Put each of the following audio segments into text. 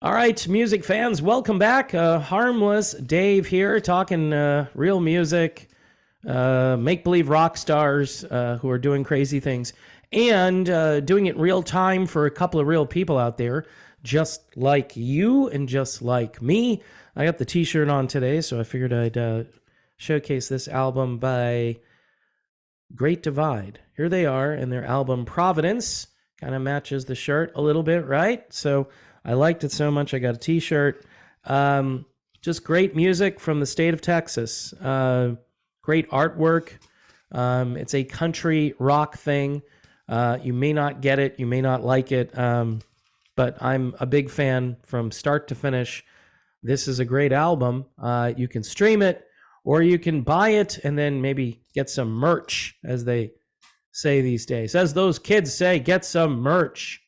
All right, music fans, welcome back. Harmless Dave here, talking real music, make believe rock stars who are doing crazy things, and doing it real time for a couple of real people out there, just like you and just like me. I got the t shirt on today, so I figured I'd showcase this album by Great Divide. Here they are in their album Providence. Kind of matches the shirt a little bit, right? So I liked it so much I got a t-shirt. Just great music from the state of Texas. Great artwork. It's a country rock thing. You may not get it. You may not like it. But I'm a big fan from start to finish. This is a great album. You can stream it or you can buy it and then maybe get some merch, as they say these days. As those kids say, get some merch.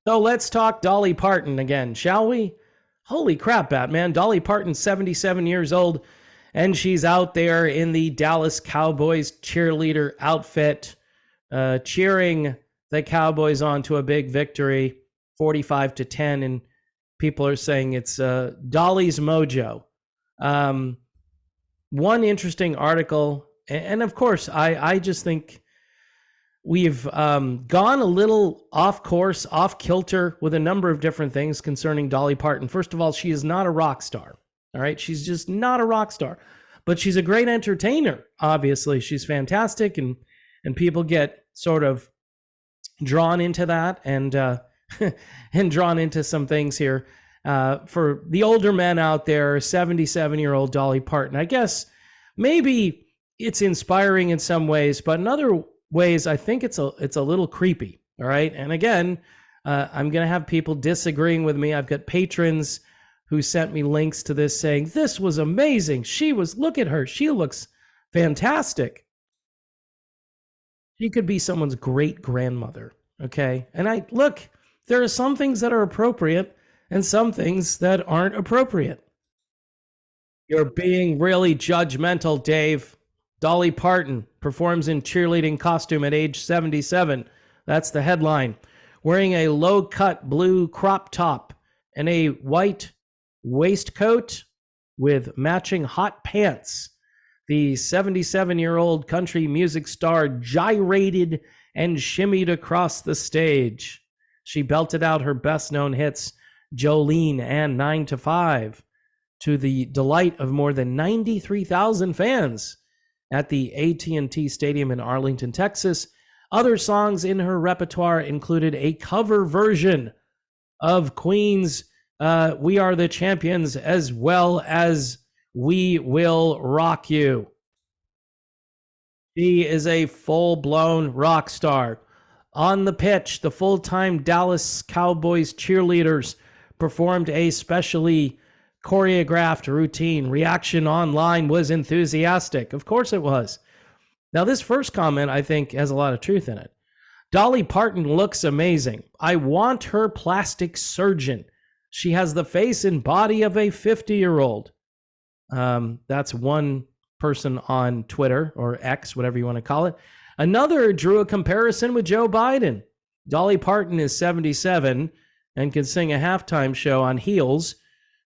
So let's talk Dolly Parton again, shall we? Holy crap, Batman. Dolly Parton's 77 years old, and she's out there in the Dallas Cowboys cheerleader outfit, cheering the Cowboys on to a big victory, 45-10, and people are saying it's Dolly's mojo. One interesting article, and of course, I just think we've gone a little off course, off kilter with a number of different things concerning Dolly Parton. First of all, she is not a rock star. All right. She's just not a rock star, but she's a great entertainer. Obviously, she's fantastic. And people get sort of drawn into that and, and drawn into some things here. For the older men out there, 77-year-old Dolly Parton, I guess maybe it's inspiring in some ways, but in other ways, I think it's a little creepy. All right. And again, I'm going to have people disagreeing with me. I've got patrons who sent me links to this saying, this was amazing. Look at her. She looks fantastic. She could be someone's great grandmother. Okay. And there are some things that are appropriate and some things that aren't appropriate. You're being really judgmental, Dave. Dolly Parton performs in cheerleading costume at age 77. That's the headline. Wearing a low-cut blue crop top and a white waistcoat with matching hot pants. The 77-year-old country music star gyrated and shimmied across the stage. She belted out her best-known hits, Jolene and 9 to 5, to the delight of more than 93,000 fans at the AT&T Stadium in Arlington, Texas. Other songs in her repertoire included a cover version of Queen's We Are the Champions, as well as We Will Rock You. She is a full-blown rock star. On the pitch, the full-time Dallas Cowboys cheerleaders performed a specially choreographed routine. Reaction online was enthusiastic. Of course it was. Now, this first comment, I think, has a lot of truth in it. Dolly Parton looks amazing. I want her plastic surgeon. She has the face and body of a 50-year-old. That's one person on Twitter, or X, whatever you want to call it. Another drew a comparison with Joe Biden. Dolly Parton is 77 and can sing a halftime show on heels.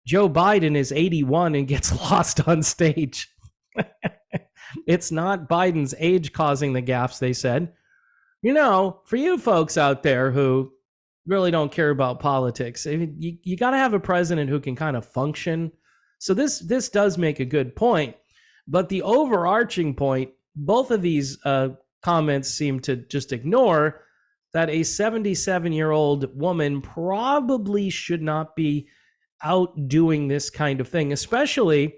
Joe Biden is 81 and gets lost on stage. It's not Biden's age causing the gaffes, they said. You know, for you folks out there who really don't care about politics, I mean, you got to have a president who can kind of function. So this does make a good point. But the overarching point, both of these comments seem to just ignore that a 77-year-old woman probably should not be out doing this kind of thing, especially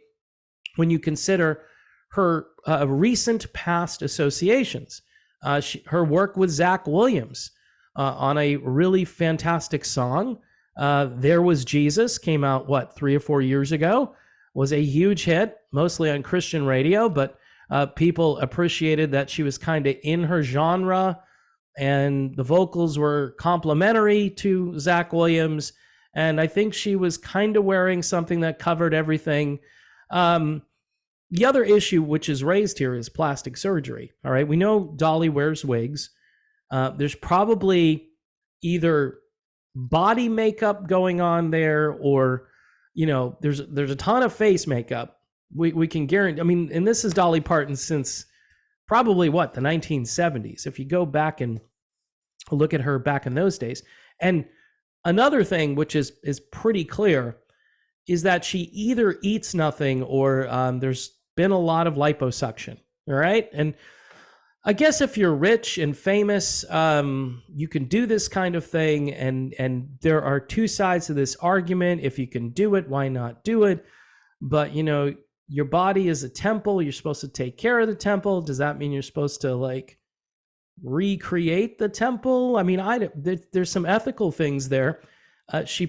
when you consider her recent past associations. Her work with Zach Williams on a really fantastic song. There Was Jesus came out, 3 or 4 years ago, was a huge hit, mostly on Christian radio, but people appreciated that she was kind of in her genre and the vocals were complimentary to Zach Williams. And I think she was kind of wearing something that covered everything. The other issue which is raised here is plastic surgery. All right. We know Dolly wears wigs. There's probably either body makeup going on there, or there's a ton of face makeup. We can guarantee. I mean, and this is Dolly Parton since probably the 1970s. If you go back and look at her back in those days. And another thing which is pretty clear is that she either eats nothing or there's been a lot of liposuction. All right. And I guess if you're rich and famous, you can do this kind of thing. And there are two sides to this argument. If you can do it, why not do it? But, your body is a temple. You're supposed to take care of the temple. Does that mean you're supposed to recreate the temple? I mean, there's some ethical things there. She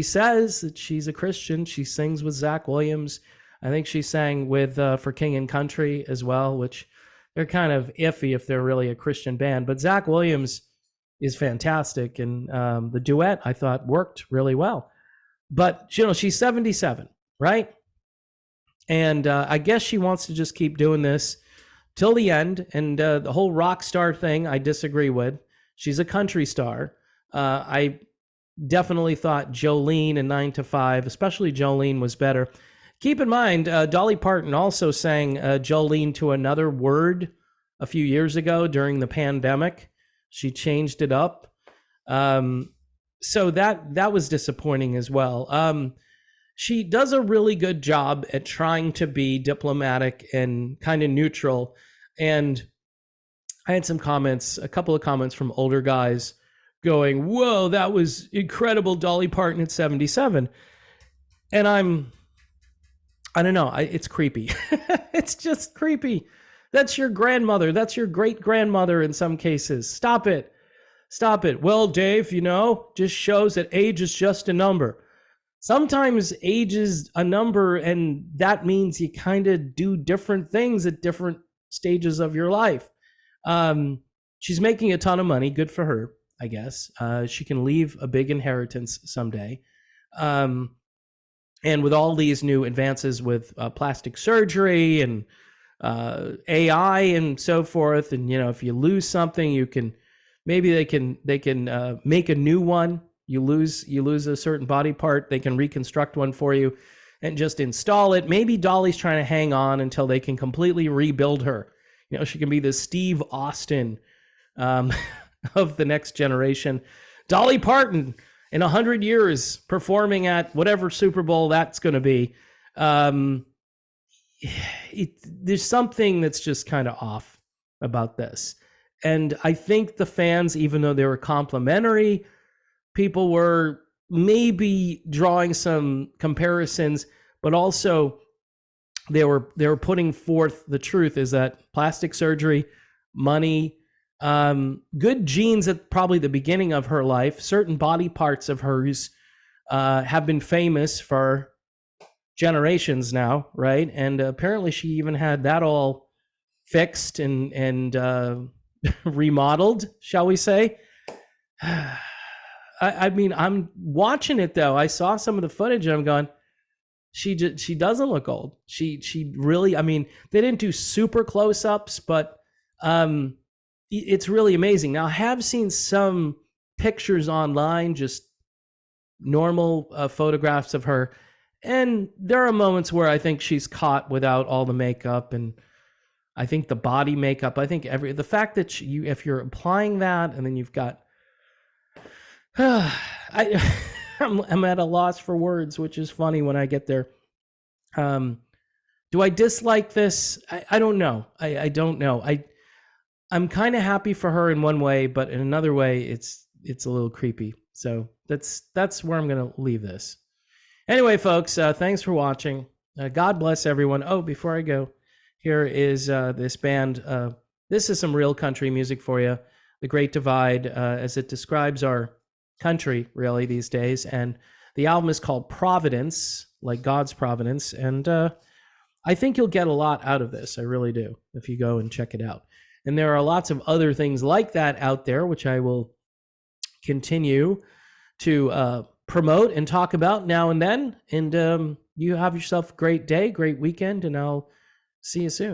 says that she's a Christian. She sings with Zach Williams. I think she sang with For King and Country as well, which they're kind of iffy if they're really a Christian band. But Zach Williams is fantastic, and the duet I thought worked really well. But she's 77, right? And I guess she wants to just keep doing this till the end. And the whole rock star thing, I disagree with. She's a country star. I definitely thought Jolene in 9 to 5, especially Jolene, was better. Keep in mind, Dolly Parton also sang Jolene to another word a few years ago during the pandemic. She changed it up. So that was disappointing as well. She does a really good job at trying to be diplomatic and kind of neutral. And I had a couple of comments from older guys going, whoa, that was incredible, Dolly Parton at 77. And I don't know, it's creepy. It's just creepy. That's your grandmother. That's your great-grandmother in some cases. Stop it. Well, Dave, just shows that age is just a number. Sometimes age is a number, and that means you kind of do different things at different stages of your life. She's making a ton of money. Good for her, I guess. She can leave a big inheritance someday. And with all these new advances with plastic surgery and AI and so forth, and if you lose something, maybe they can make a new one. You lose a certain body part, they can reconstruct one for you and just install it. Maybe Dolly's trying to hang on until they can completely rebuild her. She can be the Steve Austin of the next generation. Dolly Parton in 100 years performing at whatever Super Bowl that's going to be. There's something that's just kind of off about this. And I think the fans, even though they were complimentary, people were maybe drawing some comparisons, but also they were putting forth the truth is that plastic surgery, money, good genes at probably the beginning of her life, certain body parts of hers have been famous for generations now, right? And apparently she even had that all fixed and remodeled, shall we say. I mean, I'm watching it though. I saw some of the footage and I'm going, she doesn't look old. She really, I mean, they didn't do super close-ups, but it's really amazing. Now, I have seen some pictures online, just normal photographs of her, and there are moments where I think she's caught without all the makeup, and I think the body makeup, I think the fact that if you're applying that and then you've got I'm at a loss for words, which is funny when I get there. Do I dislike this? I don't know. I don't know. I'm kind of happy for her in one way, but in another way, it's a little creepy. So that's where I'm going to leave this. Anyway, folks, thanks for watching. God bless everyone. Oh, before I go, here is this band. This is some real country music for you. The Great Divide, as it describes our country really these days, and the album is called Providence, like God's providence, and I think you'll get a lot out of this. I really do, if you go and check it out. And there are lots of other things like that out there, which I will continue to promote and talk about now and then. And you have yourself a great day, great weekend, and I'll see you soon.